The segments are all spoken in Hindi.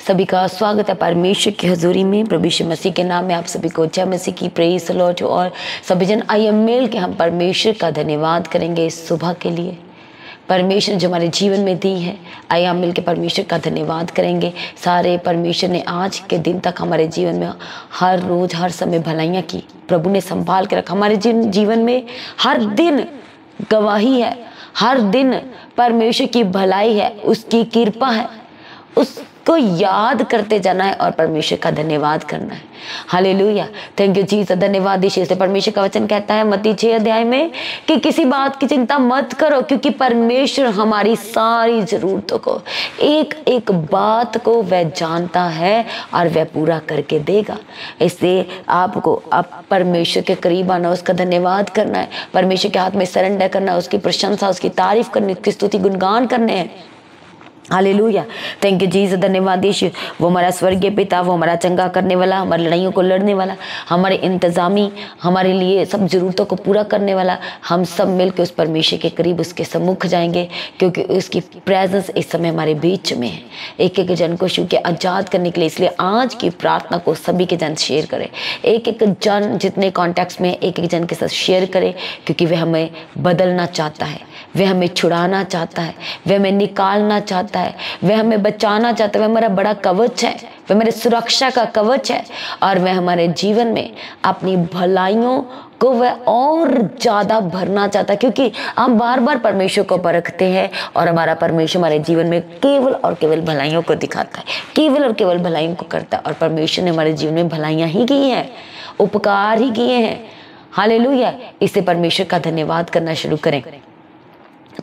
सभी का स्वागत है परमेश्वर की हजूरी में। प्रभु यीशु मसीह के नाम में आप सभी को जय मसीह की प्रेज लॉर्ड। और सभी जन आइए मिल के हम परमेश्वर का धन्यवाद करेंगे इस सुबह के लिए, परमेश्वर जो हमारे जीवन में दी है। आइए हम मिल के परमेश्वर का धन्यवाद करेंगे। सारे परमेश्वर ने आज के दिन तक हमारे जीवन में हर रोज हर समय भलाइयाँ की, प्रभु ने संभाल के रखा। हमारे जीवन में हर दिन गवाही है, हर दिन परमेश्वर की भलाई है, उसकी कृपा है, उसको याद करते जाना है और परमेश्वर का धन्यवाद करना है। Hallelujah, thank you Jesus. धन्यवाद यीशु से। परमेश्वर का वचन कहता है मत्ती 6 अध्याय में कि किसी बात की चिंता मत करो, क्योंकि परमेश्वर हमारी सारी जरूरतों को, एक एक बात को वह जानता है और वह पूरा करके देगा। इसलिए आपको अब परमेश्वर के करीब आना, उसका धन्यवाद करना है, परमेश्वर के हाथ में सरेंडर करना, उसकी प्रशंसा, उसकी तारीफ करनी, उसकी स्तुति गुणगान करने हैं। Hallelujah, thank you Jesus. धन्यवाद यीशु। वो हमारा स्वर्गीय पिता, वो हमारा चंगा करने वाला, हमारी लड़ाइयों को लड़ने वाला, हमारे इंतजामी, हमारे लिए सब जरूरतों को पूरा करने वाला। हम सब मिलकर उस परमेश्वर के करीब उसके सम्मुख जाएंगे, क्योंकि उसकी प्रेजेंस इस समय हमारे बीच में है, एक एक जन को छू के आजाद करने के लिए। इसलिए आज की प्रार्थना को सभी के जन शेयर करें, एक एक जन जितने कॉन्टैक्ट्स में एक एक जन के साथ शेयर करें, क्योंकि वह हमें बदलना चाहता है, वह हमें छुड़ाना चाहता है, वह हमें निकालना चाहता है, वह हमें बचाना चाहता है। वह हमारा बड़ा कवच है, वह मेरे सुरक्षा का कवच है, और वह हमारे जीवन में अपनी भलाइयों को वह और ज्यादा भरना चाहता है, क्योंकि हम बार बार परमेश्वर को परखते हैं और हमारा परमेश्वर हमारे जीवन में केवल और केवल भलाइयों को दिखाता है, केवल और केवल भलाइयों को करता है। और परमेश्वर ने हमारे जीवन में भलाइयाँ ही की हैं, उपकार ही किए हैं। हालेलुया, इससे परमेश्वर का धन्यवाद करना शुरू करें।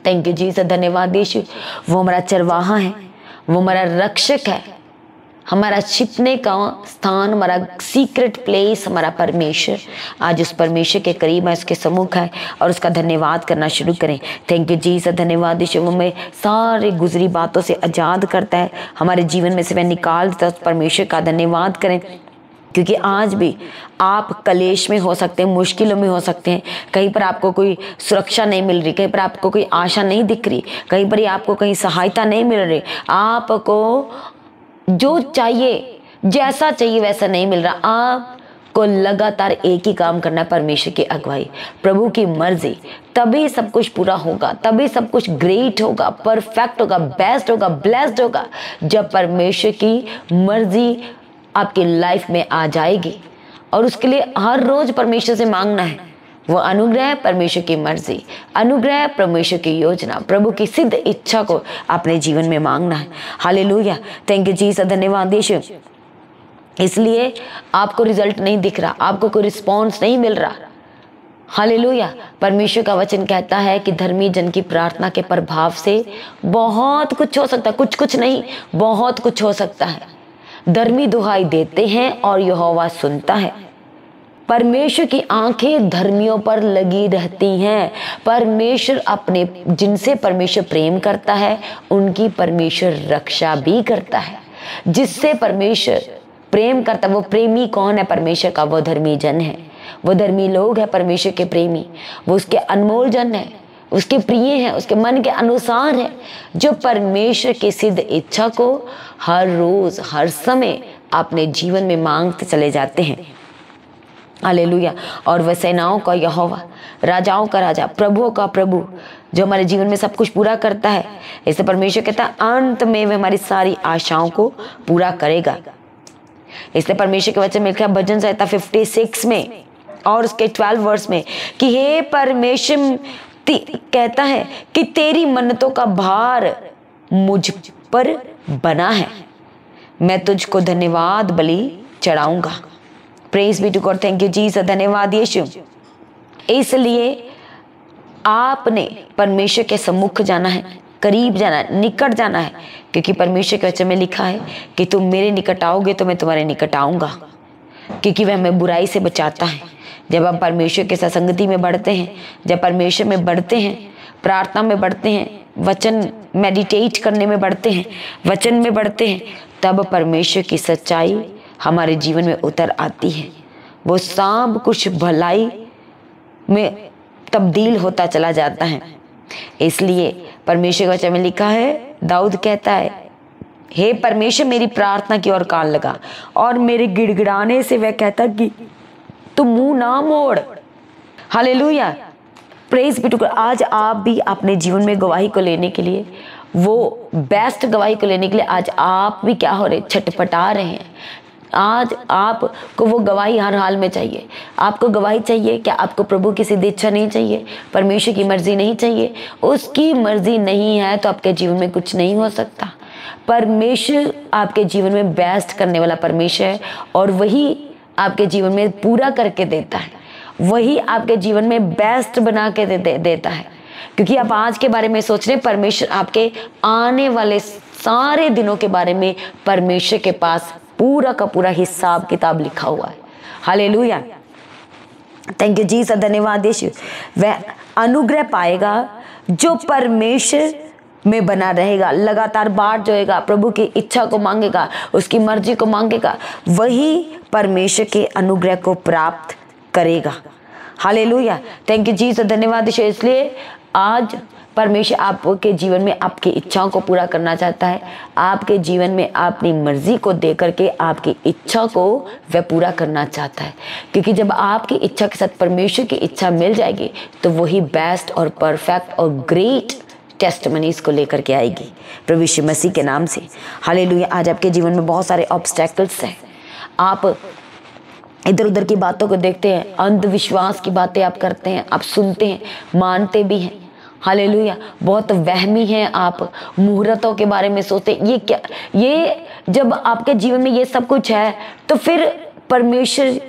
Thank you Jesus. धन्यवाद यीशु। वो हमारा चरवाहा है, वो हमारा रक्षक है, हमारा छिपने का स्थान, हमारा सीक्रेट प्लेस, हमारा परमेश्वर। आज उस परमेश्वर के करीब है, उसके सम्मुख है और उसका धन्यवाद करना शुरू करें। Thank you Jesus. धन्यवाद यीशु। वो हमें सारे गुजरी बातों से आजाद करता है, हमारे जीवन में से वह निकाल देता है। उस परमेश्वर का धन्यवाद करें, क्योंकि आज भी आप कलेश में हो सकते हैं, मुश्किलों में हो सकते हैं, कहीं पर आपको कोई सुरक्षा नहीं मिल रही, कहीं पर आपको कोई आशा नहीं दिख रही, कहीं पर आपको कहीं सहायता नहीं मिल रही, आपको जो चाहिए जैसा चाहिए वैसा नहीं मिल रहा। आपको लगातार एक ही काम करना है, परमेश्वर की अगुवाई, प्रभु की मर्जी, तभी सब कुछ पूरा होगा, तभी सब कुछ ग्रेट होगा, परफेक्ट होगा, बेस्ट होगा, ब्लेस्ड होगा, जब परमेश्वर की मर्जी आपकी लाइफ में आ जाएगी। और उसके लिए हर रोज परमेश्वर से मांगना है, वो अनुग्रह, परमेश्वर की मर्जी, अनुग्रह, परमेश्वर की योजना, प्रभु की सिद्ध इच्छा को अपने जीवन में मांगना है। Hallelujah, thank you Jesus. धन्यवाद यीशु। इसलिए आपको रिजल्ट नहीं दिख रहा, आपको कोई रिस्पॉन्स नहीं मिल रहा। हालेलुया, परमेश्वर का वचन कहता है कि धर्मी जन की प्रार्थना के प्रभाव से बहुत कुछ हो सकता है, कुछ कुछ नहीं, बहुत कुछ हो सकता है। धर्मी दुहाई देते हैं और यहोवा सुनता है। परमेश्वर की आंखें धर्मियों पर लगी रहती हैं। परमेश्वर अपने जिनसे परमेश्वर प्रेम करता है उनकी परमेश्वर रक्षा भी करता है। जिससे परमेश्वर प्रेम करता है, वो प्रेमी कौन है? परमेश्वर का वो धर्मी जन है, वो धर्मी लोग है परमेश्वर के प्रेमी, वो उसके अनमोल जन है, उसके प्रिय हैं, उसके मन के अनुसार है, जो परमेश्वर की सिद्ध इच्छा को हर रोज हर समय अपने जीवन में मांगते चले जाते हैं। हालेलुया। और वह सेनाओं का यहोवा, राजाओं का राजा, प्रभुओं का प्रभु, जो हमारे जीवन में सब कुछ पूरा करता है। इससे परमेश्वर कहता है अंत में वह हमारी सारी आशाओं को पूरा करेगा। इसलिए परमेश्वर के वचन में लिखा है भजन संहिता 56 में और उसके 12 वर्ष में कि हे परमेश्वर कहता है कि तेरी मन्नतों का भार मुझ पर बना है, मैं तुझको धन्यवाद बलि चढ़ाऊंगा। Praise be to God. Thank you Jesus. धन्यवाद यीशु। इसलिए आपने परमेश्वर के सम्मुख जाना है, करीब जाना है, निकट जाना है, क्योंकि परमेश्वर के वचन में लिखा है कि तुम मेरे निकट आओगे तो मैं तुम्हारे निकट आऊंगा, क्योंकि वह हमें बुराई से बचाता है। जब हम परमेश्वर के साथ संगति में बढ़ते हैं, जब परमेश्वर में बढ़ते हैं, प्रार्थना में बढ़ते हैं, वचन मेडिटेट करने में बढ़ते हैं, वचन में बढ़ते हैं, तब परमेश्वर की सच्चाई हमारे जीवन में उतर आती है। वो सब कुछ भलाई में तब्दील होता चला जाता है। इसलिए परमेश्वर के वचन में लिखा है, दाऊद कहता है हे परमेश्वर मेरी प्रार्थना की ओर कान लगा, और मेरे गिड़गिड़ाने से वह कहता कि तू मुंह ना मोड़। Hallelujah, praise be to God. आज आप भी अपने जीवन में गवाही को लेने के लिए, वो बेस्ट गवाही को लेने के लिए आज आप भी क्या हो रहे, छटपटा रहे हैं। आज आपको वो गवाही हर हाल में चाहिए। आपको गवाही चाहिए, क्या आपको प्रभु की सीधी इच्छा नहीं चाहिए, परमेश्वर की मर्जी नहीं चाहिए? उसकी मर्जी नहीं है तो आपके जीवन में कुछ नहीं हो सकता। परमेश्वर आपके जीवन में बेस्ट करने वाला परमेश्वर है, और वही आपके जीवन में पूरा करके देता है, वही आपके जीवन में बेस्ट बना के देता है। क्योंकि आप आज के बारे में सोच रहे हैं, परमेश्वर आपके आने वाले सारे दिनों के बारे में परमेश्वर के पास पूरा का पूरा हिसाब किताब लिखा हुआ है। हालेलुया, थैंक यू जीसस, धन्यवाद यीशु। वह अनुग्रह पाएगा जो परमेश्वर में बना रहेगा, लगातार बाट जोएगा, प्रभु की इच्छा को मांगेगा, उसकी मर्जी को मांगेगा, वही परमेश्वर के अनुग्रह को प्राप्त करेगा। हालेलुया, थैंक यू जीसस, धन्यवाद यीशु। इसलिए आज परमेश्वर आपके जीवन में आपकी इच्छाओं को पूरा करना चाहता है। आपके जीवन में अपनी मर्जी को दे करके आपकी इच्छा को वह पूरा करना चाहता है। क्योंकि जब आपकी इच्छा के साथ परमेश्वर की इच्छा मिल जाएगी तो वही बेस्ट और परफेक्ट और ग्रेट टेस्टमनीज को लेकर के आएगी प्रभु यीशु मसीह के नाम से। हालेलुया, आज आपके जीवन में बहुत सारे ऑब्स्टेकल्स हैं। आप इधर उधर की बातों को देखते हैं, अंधविश्वास की बातें आप करते हैं, आप सुनते हैं, मानते भी हैं। हालेलुया, बहुत वहमी हैं आप, मुहूर्तों के बारे में सोचते, ये क्या, ये जब आपके जीवन में ये सब कुछ है तो फिर परमेश्वर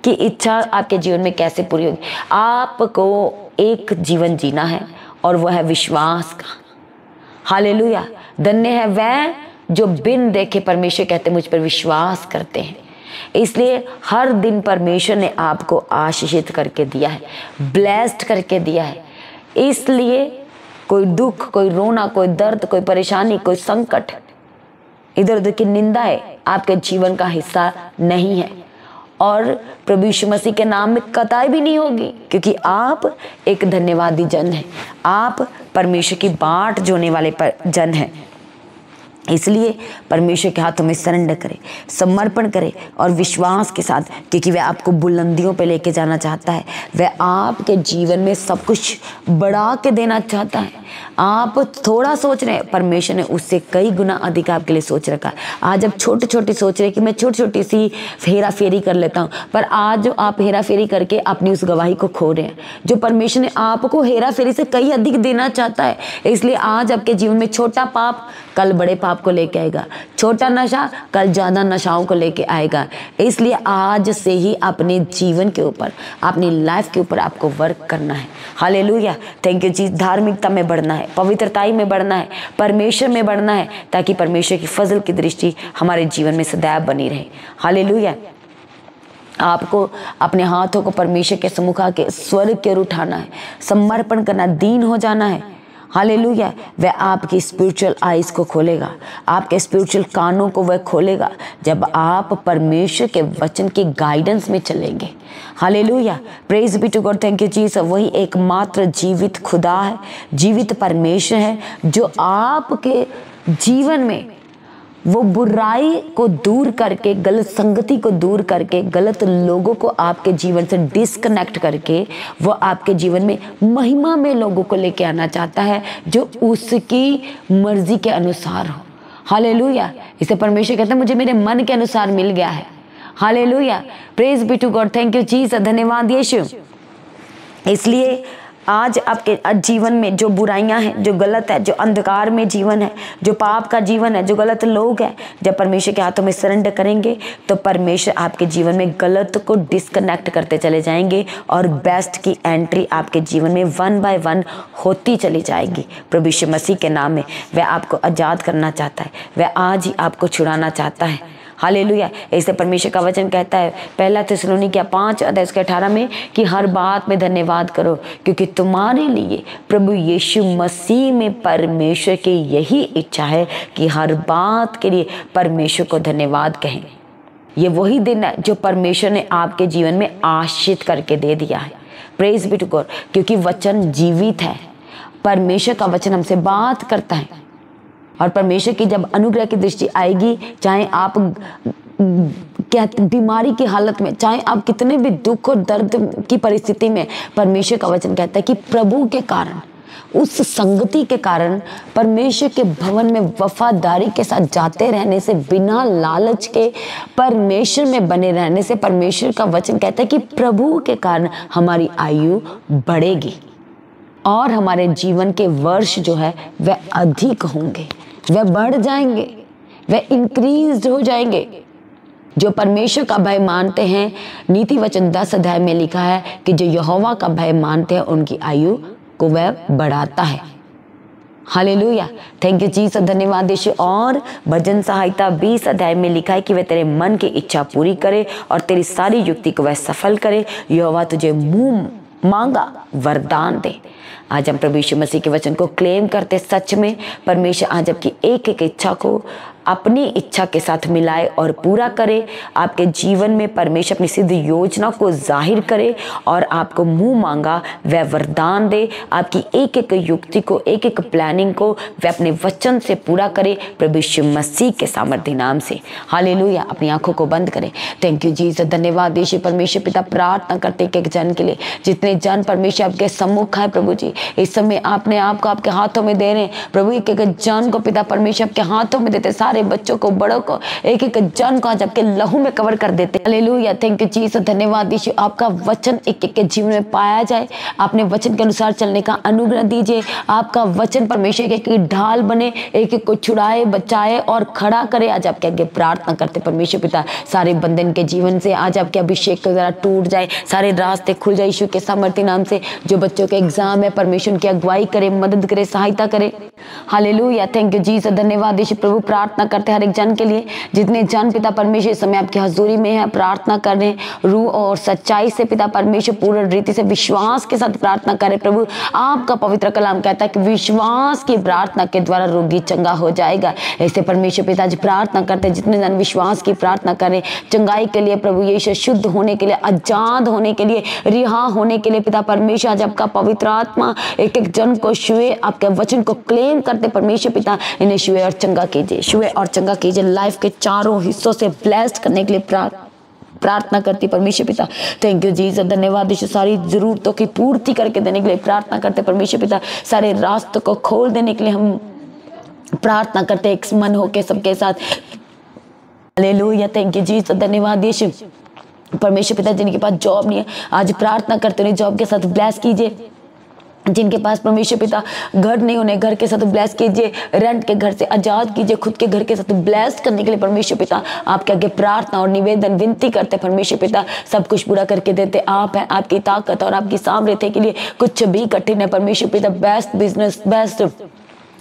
की इच्छा आपके जीवन में कैसे पूरी होगी? आपको एक जीवन जीना है और वह है विश्वास का। हालेलुया, धन्य है वह जो बिन देखे, परमेश्वर कहते मुझ पर विश्वास करते हैं। इसलिए हर दिन परमेश्वर ने आपको आशीषित करके दिया है, ब्लेस्ड करके दिया है। इसलिए कोई दुख, कोई रोना, कोई दर्द, कोई परेशानी, कोई संकट, इधर उधर की निंदाएं आपके जीवन का हिस्सा नहीं है, और प्रभु यीशु मसीह के नाम में कतई भी नहीं होगी। क्योंकि आप एक धन्यवादी जन हैं, आप परमेश्वर की बाट जोने वाले जन हैं। इसलिए परमेश्वर के हाथों में सरेंडर करें, समर्पण करें और विश्वास के साथ, क्योंकि वह आपको बुलंदियों पे लेके जाना चाहता है। वह आपके जीवन में सब कुछ बढ़ा के देना चाहता है। आप थोड़ा सोच रहे हैं, परमेश्वर ने उससे कई गुना अधिक आपके लिए सोच रखा है। आज आप छोटी छोटी सोच रहे हैं कि मैं छोटी छोटी सी हेरा फेरी कर लेता हूँ, पर आज जो आप हेरा फेरी करके अपनी उस गवाही को खो रहे हैं जो परमेश्वर ने आपको हेरा फेरी से कई अधिक देना चाहता है। इसलिए आज आपके जीवन में छोटा पाप कल बड़े पाप को लेके आएगा, छोटा नशा कल ज्यादा नशाओं को लेके आएगा। इसलिए आज से ही अपने जीवन के ऊपर, अपनी लाइफ के ऊपर आपको वर्क करना है। हालेलुया, थैंक यू जी। धार्मिकता में बढ़ना है, पवित्रताई में बढ़ना है, परमेश्वर में बढ़ना है, ताकि परमेश्वर की फजल की दृष्टि हमारे जीवन में सदैव बनी रहे। हालेलुया, आपको अपने हाथों को परमेश्वर के सम्मुख आके स्वर्ग की ओर उठाना है, समर्पण करना, दीन हो जाना है। हालेलुया, वह आपकी स्पिरिचुअल आइज को खोलेगा, आपके स्पिरिचुअल कानों को वह खोलेगा जब आप परमेश्वर के वचन की गाइडेंस में चलेंगे। Hallelujah, praise be to God, thank you Jesus. वही एकमात्र जीवित खुदा है, जीवित परमेश्वर है, जो आपके जीवन में वो बुराई को दूर करके, गलत संगति को दूर करके, गलत लोगों को आपके जीवन से डिस्कनेक्ट करके वो आपके जीवन में महिमा में लोगों को लेके आना चाहता है जो उसकी मर्जी के अनुसार हो। हालेलुया, इसे परमेश्वर कहता है मुझे मेरे मन के अनुसार मिल गया है। Hallelujah, praise be to God, thank you Jesus, धन्यवाद यीशु। इसलिए आज आपके जीवन में जो बुराइयां हैं, जो गलत है, जो अंधकार में जीवन है, जो पाप का जीवन है, जो गलत लोग हैं, जब परमेश्वर के हाथों में सरेंडर करेंगे तो परमेश्वर आपके जीवन में गलत को डिस्कनेक्ट करते चले जाएंगे और बेस्ट की एंट्री आपके जीवन में 1 बाय 1 होती चली जाएगी। प्रभु यीशु मसीह के नाम में वह आपको आज़ाद करना चाहता है, वह आज ही आपको छुड़ाना चाहता है। हालेलुया, ऐसे परमेश्वर का वचन कहता है पहला थिस्सलुनीकियों 5:18 में कि हर बात में धन्यवाद करो, क्योंकि तुम्हारे लिए प्रभु यीशु मसीह में परमेश्वर की यही इच्छा है कि हर बात के लिए परमेश्वर को धन्यवाद कहें। ये वही दिन है जो परमेश्वर ने आपके जीवन में आशीषित करके दे दिया है। प्रेज बी टू गॉड, क्योंकि वचन जीवित है, परमेश्वर का वचन हमसे बात करता है। और परमेश्वर की जब अनुग्रह की दृष्टि आएगी, चाहे आप क्या बीमारी की हालत में, चाहे आप कितने भी दुख और दर्द की परिस्थिति में, परमेश्वर का वचन कहता है कि प्रभु के कारण, उस संगति के कारण, परमेश्वर के भवन में वफादारी के साथ जाते रहने से, बिना लालच के परमेश्वर में बने रहने से, परमेश्वर का वचन कहता है कि प्रभु के कारण हमारी आयु बढ़ेगी और हमारे जीवन के वर्ष जो है वह अधिक होंगे, वह बढ़ जाएंगे, वह इंक्रीज हो जाएंगे। जो परमेश्वर का भय मानते हैं, नीति वचन 10 अध्याय में लिखा है कि जो यहोवा का भय मानते हैं उनकी आयु को वह बढ़ाता है। हालेलुया, थैंक यू जीसस, धन्यवाद यीशु। और भजन संहिता 20 अध्याय में लिखा है कि वह तेरे मन की इच्छा पूरी करे और तेरी सारी युक्ति को वह सफल करे। यहोवा तुझे मुंह मांगा वरदान दे। आज हम प्रभु यीशु मसीह के वचन को क्लेम करते, सच में परमेश्वर आज आपकी एक एक इच्छा को अपनी इच्छा के साथ मिलाए और पूरा करे। आपके जीवन में परमेश्वर अपनी सिद्ध योजना को जाहिर करे और आपको मुंह मांगा वह वरदान दे। आपकी एक एक युक्ति को, एक एक प्लानिंग को वह अपने वचन से पूरा करे, प्रभु यीशु मसीह के सामर्थ्य नाम से। हालेलुया। अपनी आंखों को बंद करें। थैंक यू जीसस, धन्यवाद यीशु। परमेश्वर पिता, प्रार्थना करते एक एक जन के लिए, जितने जन परमेश्वर आपके सम्मुख है प्रभु जी, इस समय आपने आपको आपके हाथों में दे रहे हैं प्रभु। एक एक जन को पिता परमेश्वर आपके हाथों में देते, सारे बच्चों को, बड़ों को, एक एक जन को आज आपके लहू में कवर कर देते। हालेलुया, थैंक यू जीसस, धन्यवाद यीशु। आपका वचन एक एक के जीवन में पाया जाए, आपने वचन के अनुसार चलने का अनुग्रह दीजिए। आपका वचन परमेश्वर के ढाल बने, एक एक को छुड़ाए, बचाए और खड़ा करे। आज आपके आगे प्रार्थना करते परमेश्वर पिता, सारे बंधन के जीवन से आज आपके अभिषेक को जरा टूट जाए, सारे रास्ते खुल जाए यीशु के सामर्थ्य नाम से। जो बच्चों के एग्जाम है परमेश्वर की अगुवाई करे, मदद करे, सहायता करे। हालेलुया, थैंक यू जीसस, धन्यवाद यीशु। प्रभु प्रार्थना करते हर एक जन के लिए, जितने जन पिता परमेश्वर इस समय आपकी हजूरी में है, प्रार्थना कर रहे हैं रूह और सच्चाई से पिता परमेश्वर, पूर्ण रीति से विश्वास के साथ प्रार्थना करें। प्रभु आपका पवित्र कलाम कहता है कि विश्वास की प्रार्थना के द्वारा रोगी चंगा हो जाएगा। ऐसे परमेश्वर पिता जी प्रार्थना करते हैं, जितने जन विश्वास की प्रार्थना करें चंगाई के लिए, प्रभु यीशु शुद्ध होने के लिए, आजाद होने के लिए, रिहा होने के लिए पिता परमेश्वर, आज आपका पवित्र आत्मा एक एक जन को छुए। आपके वचन को क्लेम करते परमेश्वर पिता, इन्हें छुए और चंगा कीजिए, छुए और चंगा कीजिए। लाइफ के चारों हिस्सों से ब्लेस्ड करने के लिए प्रार्थना करती परमेश्वर पिता। थैंक यू जीसस, धन्यवाद यीशु। सारी जरूरतों की पूर्ति करके देने के लिए प्रार्थना करते परमेश्वर पिता। सारे रास्तों को खोल देने के लिए हम प्रार्थना करते, एक मन होके सबके साथ। हालेलुया, थैंक यू जीसस, धन्यवाद यीशु। परमेश्वर पिता, जिनके पास जॉब नहीं है आज प्रार्थना करते उन्हें जॉब के साथ ब्लेस कीजिए। जिनके पास परमेश्वर पिता घर नहीं, उन्हें घर के साथ ब्लेस कीजिए, रेंट के घर से आजाद कीजिए, खुद के घर के साथ ब्लेस करने के लिए परमेश्वर पिता आपके आगे प्रार्थना और निवेदन विनती करते परमेश्वर पिता। सब कुछ पूरा करके देते आप हैं, आपकी ताकत और आपकी सामर्थ्य के लिए कुछ भी कठिन है परमेश्वर पिता। Best business, best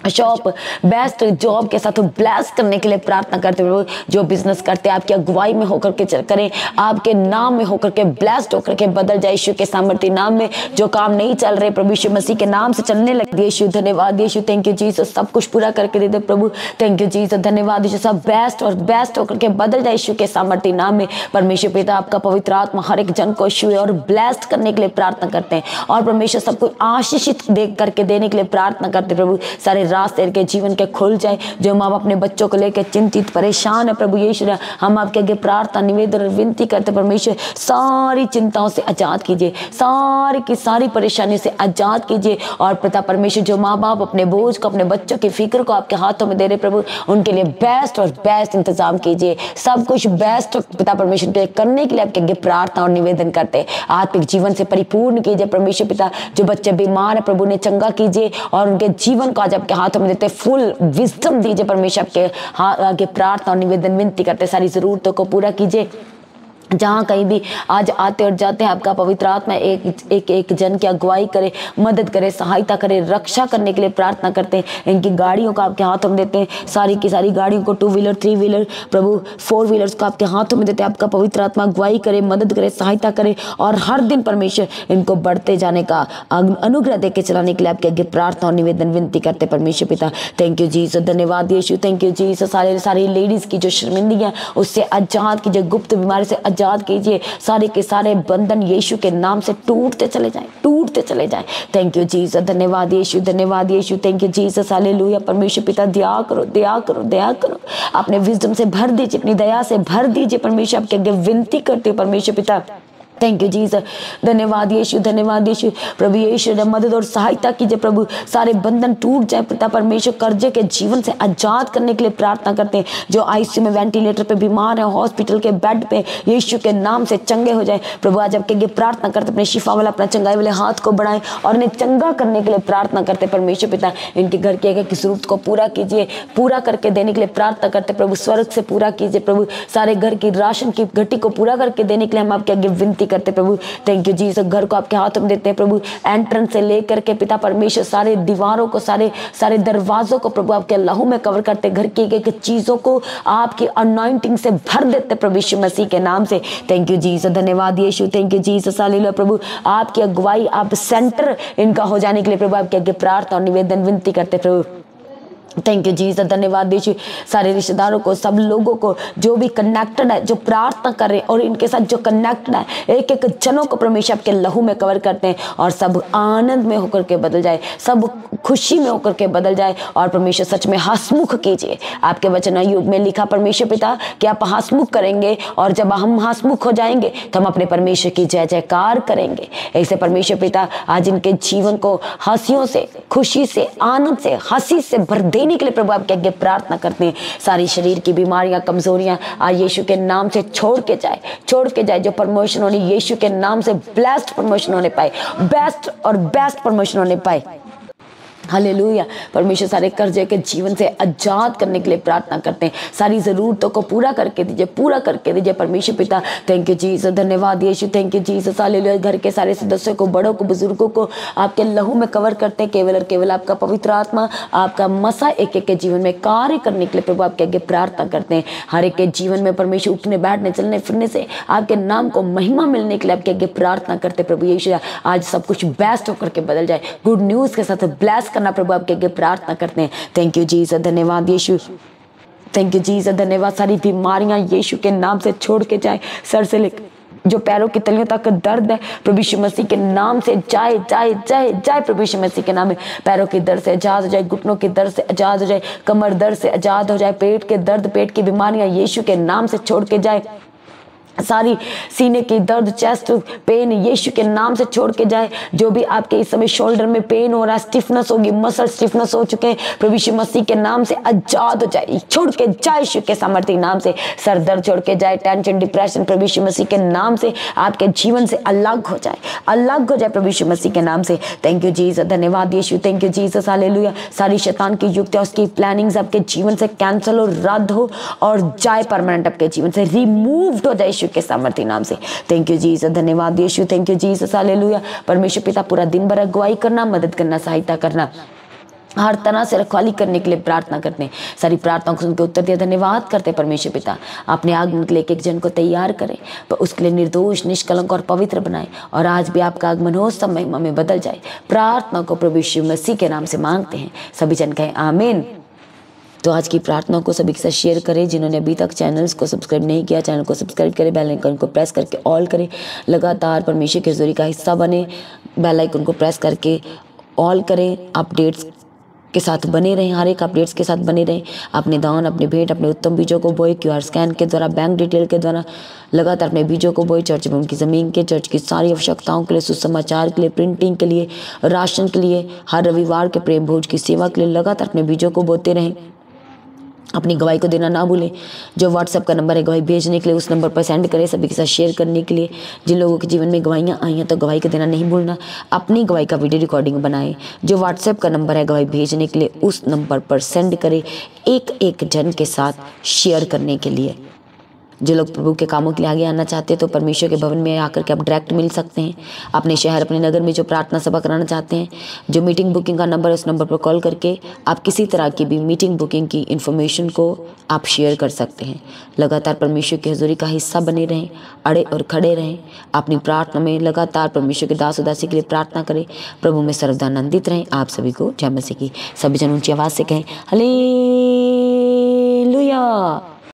shop, best job के साथ ब्लेस करने के लिए प्रार्थना करते हुए, जो बिजनेस करते हैं आपकी अगुवाई में होकर के करें, आपके नाम में होकर के ब्लेस्ड होकर के बदल जाए यीशु के सामर्थ्य नाम में। जो काम नहीं चल रहे प्रभु यीशु मसीह के नाम से चलने लगे यीशु, धन्यवाद यीशु। थैंक यू जीसस, सब कुछ पूरा करके दे दे प्रभु। थैंक यू जीसस, धन्यवाद यीशु। सब बेस्ट और बेस्ट होकर के बदल जाए यीशु के सामर्थ्य नाम में। परमेश्वर पिता आपका पवित्र आत्मा हर एक जन को छुए और ब्लेस्ड करने के लिए प्रार्थना करते हैं, और परमेश्वर सबको आशीषित देख करके देने के लिए प्रार्थना करते प्रभु। सारे रास्ते इनके जीवन के खुल जाए। जो माँ बाप अपने बच्चों को लेकर चिंतित परेशान है प्रभु यीशु, हम आपके आगे प्रार्थना निवेदन और विनती करते परमेश्वर, सारी चिंताओं से आजाद कीजिए, सारी की सारी परेशानी से आजाद कीजिए। और पिता परमेश्वर, जो माँ बाप अपने बोझ को, अपने बच्चों की फिक्र को आपके हाथों में दे रहे प्रभु, उनके लिए बेस्ट और बेस्ट इंतजाम कीजिए। सब कुछ बेस्ट पिता परमेश्वर के करने के लिए आपके आगे प्रार्थना और निवेदन करते, आत्मिक जीवन से परिपूर्ण कीजिए परमेश्वर पिता। जो बच्चे बीमार है प्रभु ने चंगा कीजिए, और उनके जीवन को आज आपके हाथों में देते फुल विजडम दीजिए परमेश्वर। आपके आगे प्रार्थना और निवेदन विनती करते, सारी जरूरतों को पूरा कीजिए। जहाँ कहीं भी आज आते और जाते हैं आपका पवित्र आत्मा एक जन की अगुवाई करे, मदद करे, सहायता करे, रक्षा करने के लिए प्रार्थना करते हैं। इनकी गाड़ियों को आपके हाथों में देते हैं, सारी की सारी गाड़ियों को, 2 व्हीलर 3 व्हीलर प्रभु 4 व्हीलर्स को आपके हाथों में देते हैं। आपका पवित्र आत्मा अगुवाई करे, मदद करे, सहायता करे, और हर दिन परमेश्वर इनको बढ़ते जाने का अनुग्रह देके चलाने के लिए आपके आगे प्रार्थना और निवेदन विनती करते परमेश्वर पिता। थैंक यू जीसस, धन्यवाद यीशु। Thank you Jesus. सारी लेडीज की जो शर्मिंदगी है उससे आजाद कीजिए, गुप्त बीमारी से आजाद कीजिए। सारे के सारे बंधन यीशु के नाम से टूटते चले जाएं, टूटते चले जाएं। थैंक यू जीसस, धन्यवाद यीशु, धन्यवाद यीशु, थैंक यू जीसस, हालेलुया। परमेश्वर पिता दया करो, दया करो, दया करो, अपने विजडम से भर दीजिए, अपनी दया से भर दीजिए। परमेश्वर आपके आगे विनती करते हो परमेश्वर पिता। थैंक यू जीसस, धन्यवाद यीशु, धन्यवाद यीशु। प्रभु यीशु ने मदद और सहायता कीजिए प्रभु, सारे बंधन टूट जाए पिता परमेश्वर। कर्जे के जीवन से आजाद करने के लिए प्रार्थना करते हैं। जो आईसीयू में वेंटिलेटर पे बीमार है, हॉस्पिटल के बेड पे, यीशु के नाम से चंगे हो जाए प्रभु। आज आपके लिए प्रार्थना करते, अपने शिफा वाला, अपना चंगाई वाले हाथ को बढ़ाएं और इन्हें चंगा करने के लिए प्रार्थना करते परमेश्वर पिता। इनके घर के एक जरूरत को पूरा कीजिए, पूरा करके देने के लिए प्रार्थना करते प्रभु। स्वर्ग से पूरा कीजिए प्रभु, सारे घर की राशन की घटी को पूरा करके देने के लिए हम आपके आगे विनती करते प्रभु। थैंक यू जीसस, घर को आपके हाथों में देते हैं प्रभु। एंट्रेंस से लेकर के पिता परमेश्वर सारे दीवारों को, सारे दरवाजों को प्रभु आपके लहू में कवर करते, घर की एक चीजों को आपकी अनॉइंटिंग से भर देते प्रभु यीशु मसीह के नाम से। थैंक यू जीसस, धन्यवाद यीशु, थैंक यू जीसस, हालेलुया प्रभु। आपकी अगुवाई, आप सेंटर इनका हो जाने के लिए प्रभु आपके आगे प्रार्थना और निवेदन विनती करते प्रभु। थैंक यू जीसस, धन्यवाद यीशु। सारे रिश्तेदारों को, सब लोगों को जो भी कनेक्टेड है, जो प्रार्थना कर रहे हैं और इनके साथ जो कनेक्टेड है, एक एक जनों को परमेश्वर आपके लहू में कवर करते हैं और सब आनंद में होकर के बदल जाए, सब खुशी में होकर के बदल जाए और परमेश्वर सच में हंसमुख कीजिए। आपके वचन युग में लिखा परमेश्वर पिता कि आप हंसमुख करेंगे और जब हम हंसमुख हो जाएंगे तो हम अपने परमेश्वर की जय जयकार करेंगे। ऐसे परमेश्वर पिता आज इनके जीवन को हंसियों से, खुशी से, आनंद से, हंसी से भर देने के लिए प्रभु आपके आगे प्रार्थना करते हैं। सारी शरीर की बीमारियां, कमजोरियां आज यीशु के नाम से छोड़ के जाए, छोड़ के जाए। जो प्रमोशन होने यीशु के नाम से ब्लेस्ड प्रमोशन होने पाए, बेस्ट और बेस्ट प्रमोशन होने पाए। हालेलुया। परमेश्वर सारे कर्जे के जीवन से आजाद करने के लिए प्रार्थना करते हैं। सारी जरूरतों को पूरा करके दीजिए, पूरा करके दीजिए परमेश्वर पिता। थैंक यू जीसस, धन्यवाद यीशु, थैंक यू जीसस, हालेलुया। घर के सारे सदस्यों को, बड़ों को, बुजुर्गों को आपके लहू में कवर करते हैं। केवल और केवल आपका पवित्र आत्मा, आपका मसा एक एक के जीवन में कार्य करने के लिए प्रभु आपके आगे प्रार्थना करते हैं। हर एक के जीवन में परमेश्वर उठने, बैठने, चलने फिरने से आपके नाम को महिमा मिलने के लिए आपके आगे प्रार्थना करते प्रभु यीशु। आज सब कुछ बेस्ट होकर के बदल जाए, गुड न्यूज के साथ ब्लेस करना प्रभु आपके आगे प्रार्थना करते हैं। थैंक यू जीसस, धन्यवाद यीशु, थैंक यू जीसस, धन्यवाद। सारी बीमारियां यीशु के नाम से छोड़ के जाए, सर से लेकर जो पैरों की तलियों तक दर्द है प्रभु यीशु मसीह के नाम से जाए जाए जाए जाए। प्रभु यीशु मसीह के नाम में पैरों की दर्द से आजाद हो जाए, घुटनों की दर्द से आजाद हो जाए, कमर दर्द से आजाद हो जाए, पेट के दर्द, पेट की बीमारियां यीशु के नाम से छोड़ के जाए। सारी सीने की दर्द, चेस्ट पेन यीशु के नाम से छोड़ के जाए। जो भी आपके इस समय शोल्डर में पेन हो रहा है, स्टिफनेस होगी, मसल स्टिफनेस हो चुके हैं, प्रभु यीशु मसीह के नाम से आजाद हो जाए, छोड़ के जाए यीशु के सामर्थ्य नाम से। सर दर्द छोड़ के जाए, टेंशन, डिप्रेशन प्रभु यीशु मसीह के नाम से आपके जीवन से अलग हो जाए, अलग हो जाए प्रभु यीशु मसीह के नाम से। थैंक यू जीसस, धन्यवाद यीशु, थैंक यू जीसस, हालेलुया। सारी शैतान की युक्तियां, उसकी प्लानिंग्स आपके जीवन से कैंसिल हो, रद्द हो और जाए, परमानेंट आपके जीवन से रिमूव्ड हो जाए यीशु के सामर्थ्य नाम से। थैंक यू जीसस, धन्यवाद यीशु, थैंक यू जीसस, हालेलुया। परमेश्वर पिता पूरा दिन भर अगुवाई करना, मदद करना, सहायता करना, हर तरह से रखवाली करने के लिए प्रार्थना करते हैं। सारी प्रार्थनाओं को सुनकर उत्तर दिया, धन्यवाद करते हैं परमेश्वर पिता। अपने आगमन के लिए एक एक जन को तैयार करें, पर उसके लिए निर्दोष, निष्कलंक और पवित्र बनाए और आज भी आपका आगमन हो, सब महिमा में बदल जाए। प्रार्थना को प्रभु यीशु मसीह के नाम से मांगते हैं, सभी जन कहें आमीन। तो आज की प्रार्थना को सभी के साथ शेयर करें। जिन्होंने अभी तक चैनल्स को सब्सक्राइब नहीं किया, चैनल को सब्सक्राइब करें, बेल आइकन को प्रेस करके ऑल करें, लगातार परमेश्वर की हज़ूरी का हिस्सा बने। बेल आइकन को प्रेस करके ऑल करें, अपडेट्स के साथ बने रहें, हर एक अपडेट्स के साथ बने रहें। अपने दान, अपने भेंट, अपने उत्तम बीजों को बोए, QR स्कैन के द्वारा, बैंक डिटेल के द्वारा लगातार अपने बीजों को बोए। चर्च में उनकी ज़मीन के, चर्च की सारी आवश्यकताओं के लिए, सुसमाचार के लिए, प्रिंटिंग के लिए, राशन के लिए, हर रविवार के प्रेम भोज की सेवा के लिए लगातार अपने बीजों को बोते रहें। अपनी गवाही को देना ना भूलें। जो व्हाट्सएप का नंबर है गवाही भेजने के लिए, उस नंबर पर सेंड करें, सभी के साथ शेयर करने के लिए। जिन लोगों के जीवन में गवाहियाँ आई हैं तो गवाही को देना नहीं भूलना। अपनी गवाही का वीडियो रिकॉर्डिंग बनाएं। जो व्हाट्सएप का नंबर है गवाही भेजने के लिए, उस नंबर पर सेंड करें, एक एक जन के साथ शेयर करने के लिए। जो लोग प्रभु के कामों के लिए आगे आना चाहते हैं तो परमेश्वर के भवन में आकर के आप डायरेक्ट मिल सकते हैं। अपने शहर, अपने नगर में जो प्रार्थना सभा कराना चाहते हैं, जो मीटिंग बुकिंग का नंबर है, उस नंबर पर कॉल करके आप किसी तरह की भी मीटिंग बुकिंग की इन्फॉर्मेशन को आप शेयर कर सकते हैं। लगातार परमेश्वर की हज़ूरी का हिस्सा बने रहें, अड़े और खड़े रहें। अपनी प्रार्थना में लगातार परमेश्वर के दास उदासी के लिए प्रार्थना करें। प्रभु में सर्वदा आनंदित रहें। आप सभी को जय मसीह की। सभी जन ऊंची आवाज़ से कहें हालेलुया।